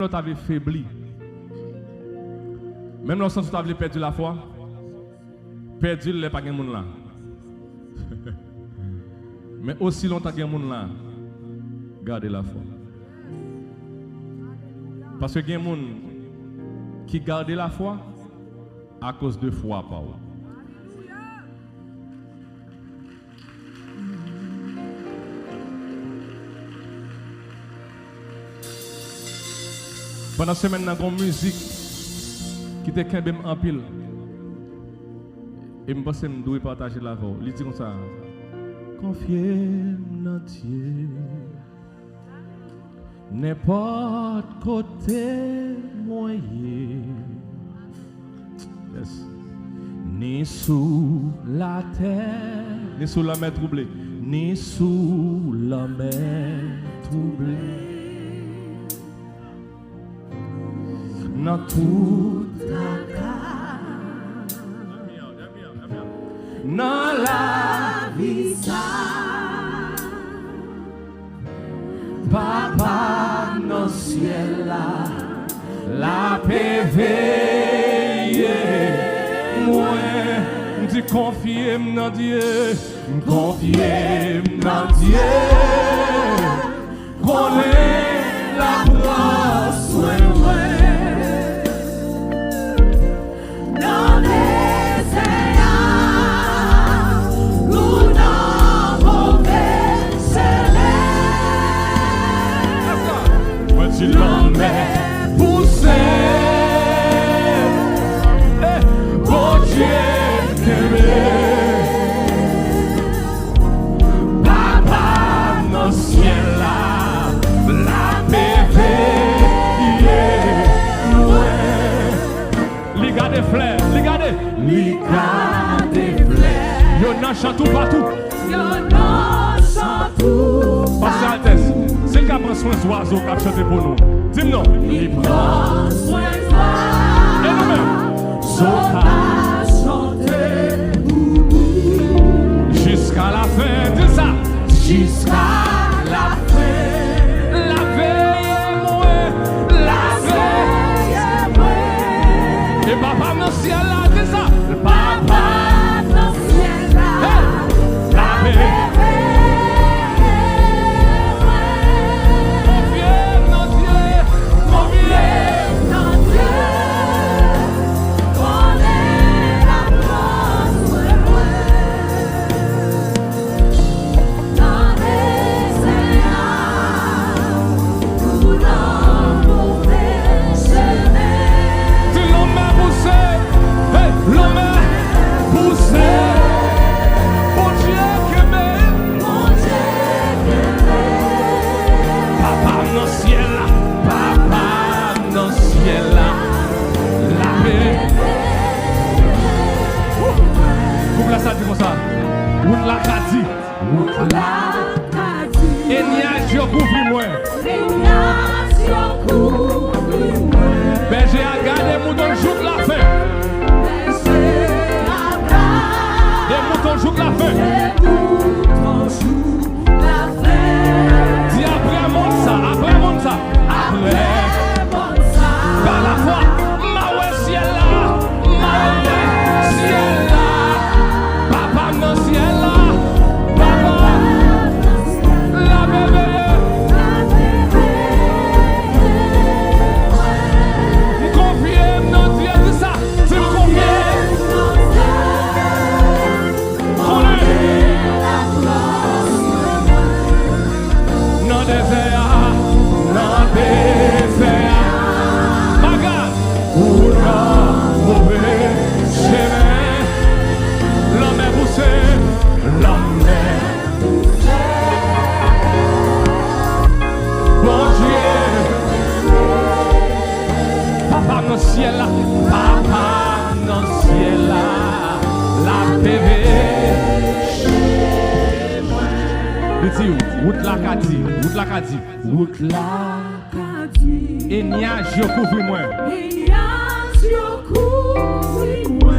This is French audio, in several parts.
L'autre avait faibli. Même lorsque tu avais perdu la foi, perdu le pas de monde là. Mais aussi longtemps que monde là, gardez la foi. Parce que il y a des gens qui gardent la foi à cause de foi par eux. Pendant cette semaine, nous avons une musique qui était quand même en pile. Et je pense que je dois partager la voix. Il dit comme ça. Confiez dans Dieu. N'importe côté moyen. Yes. Ni sous la terre. Ni sous la mer troublée. Ni sous la mer troublée. Dans toute la terre, dans la vie, Papa, dans le ciel, la paix veille. Moi, je dis confiez dans Dieu, confiez dans Dieu, connais la prend soin. Si l'homme est poussé, bon Dieu Papa dans le ciel la paix veille. Regardez fleurs, regardez. Regardez fleurs. Y'en a chantou partout. Y'en a chantou. Pasteur Altesse. C'est qu'à prendre soin des oiseaux qui a chanté pour nous. Dis-moi. Il prend soin des oiseaux. Et nous-mêmes. Sois à chanter pour nous. Jusqu'à la fin. Dis ça. Jusqu'à la fin. La veille est moi. La veille est moi. Et papa dans le ciel là. Dis ça. Papa dans le ciel là. La veille. Ça dit comme ça. Route la Kadi. Route la Kadi. Et niage yo couvri moi. Et niage yo couvri moi. Berger a gardé mouton joue la fin. Berger a gardé. Des moutons jouent la fin. Des moutons jouent la fin. Dis après mon ça, après mon ça. Après mon ça. Par la foi, ma ouais ciel là. Ma ouais ciel là. Dans le ciel là, papa, la bébé, confiez dans Dieu, dis ça, tu me confies, connais la place, dans le désert, bagarre, pour la mauvaise chemin, l'homme est poussé. L'homme est poussé. Bon Dieu. Papa dans le ciel là. Papa dans le ciel là. La bébé. Il dit route la Kadi. Route la Kadi. Route la Kadi. Et niage yo couvri moi. Et niage yo couvri moi.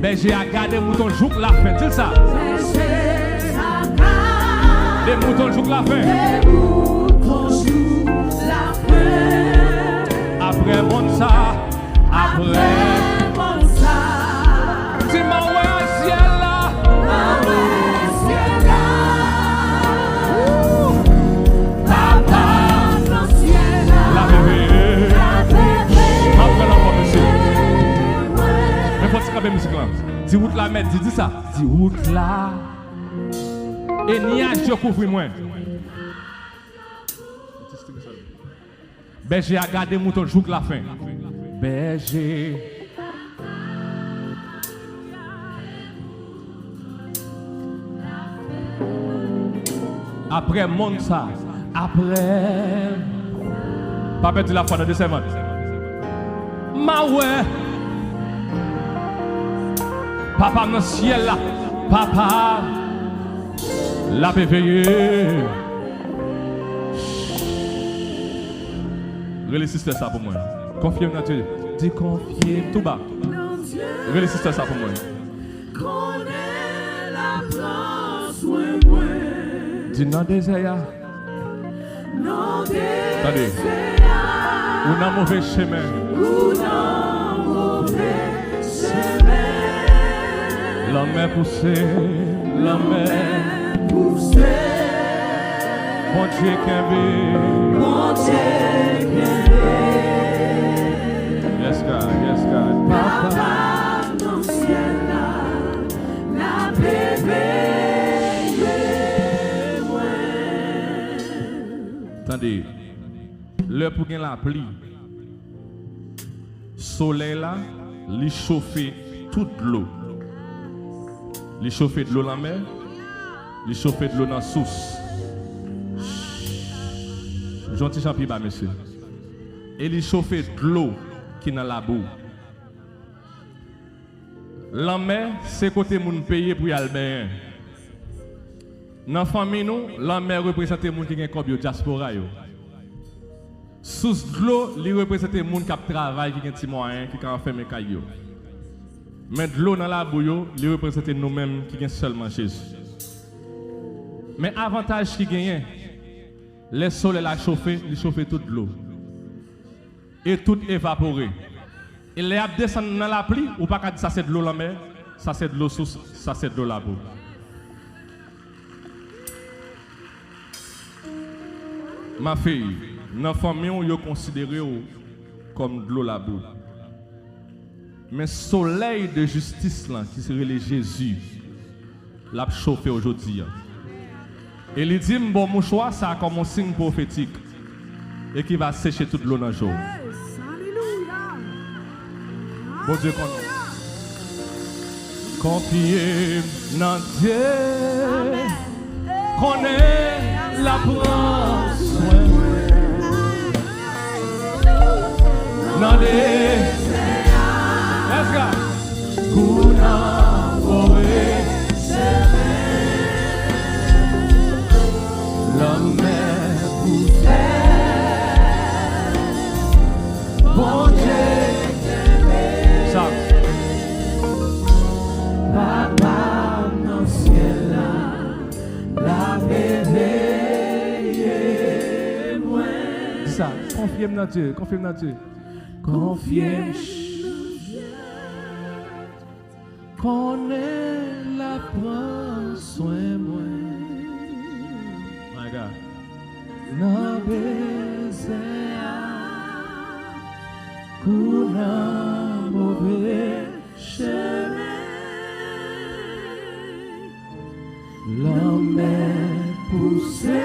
Berger a gardé mouton joue la fin, c'est ça. Berger a gardé. Les moutons jouent la fin. Les moutons jouent la fin. Dis route la mer, dis ça. Dis route là. Et nuage je couvre moi. Berger a gardé mouton jour la fin. Berger. Après monde ça, après. Papa dit la foi dans deux semaines. Ma ouais. Papa dans le ciel là. Papa. La paix veillée. Relais sister ça pour moi. Confiez dans Dieu. Dis confiez tout bas. Relais sister ça pour moi. Connais la place où moi. Dis non désert. Non désert. Attendez. Ou dans mauvais chemin. Ou dans mauvais chemin. L'homme est poussé. L'homme est poussé. Bon Dieu qu'un Bon Dieu qu'un Yes God, yes God. Papa dans le ciel là, la bébé moi. Attendez, l'heure pour gagner la pluie, soleil là, il chauffe toute l'eau. Il chauffe de l'eau dans la mer, il chauffe de l'eau dans la source. Gentil champi bas monsieur. Et il chauffe de l'eau qui est dans la boue. La mer, c'est côté moun payer pour y aller bien. Dans la famille, nous, la mer représente les gens qui ont comme diaspora. Sous de l'eau, il représente les gens qui travaillent, qui ont des moyens, qui ont fait mes cailloux. Mais de l'eau dans la boue, il représente nous-mêmes qui ont seulement Jésus. Mais avantage qui gagne, le soleil a chauffé, il chauffe toute l'eau. Et tout évaporé. Et les ap descendent dans la pluie, ou pas qu'à dire ça c'est de l'eau la mer, ça c'est de l'eau source, ça c'est de l'eau la boue. Ma fille, dans la famille, on est considéré comme de l'eau la boue. Mais le soleil de justice là, qui serait le Jésus, l'a chauffé aujourd'hui. Et il dit, bon, mon choix, ça a comme un signe prophétique. Et qui va sécher toute l'eau dans le jour. Bon Dieu, confiez dans Dieu, connaît la prend soin. Dans les let's go. Kuna forêt, l'homme est poussé. Bon Dieu, ça. Papa dans le ciel là, la bébé moi. Ça, confirme dans Dieu, confirme dans Dieu. Confie. Connais la prend soin moi. My God. Na baiser kuna mauvais chemin. L'homme est poussé.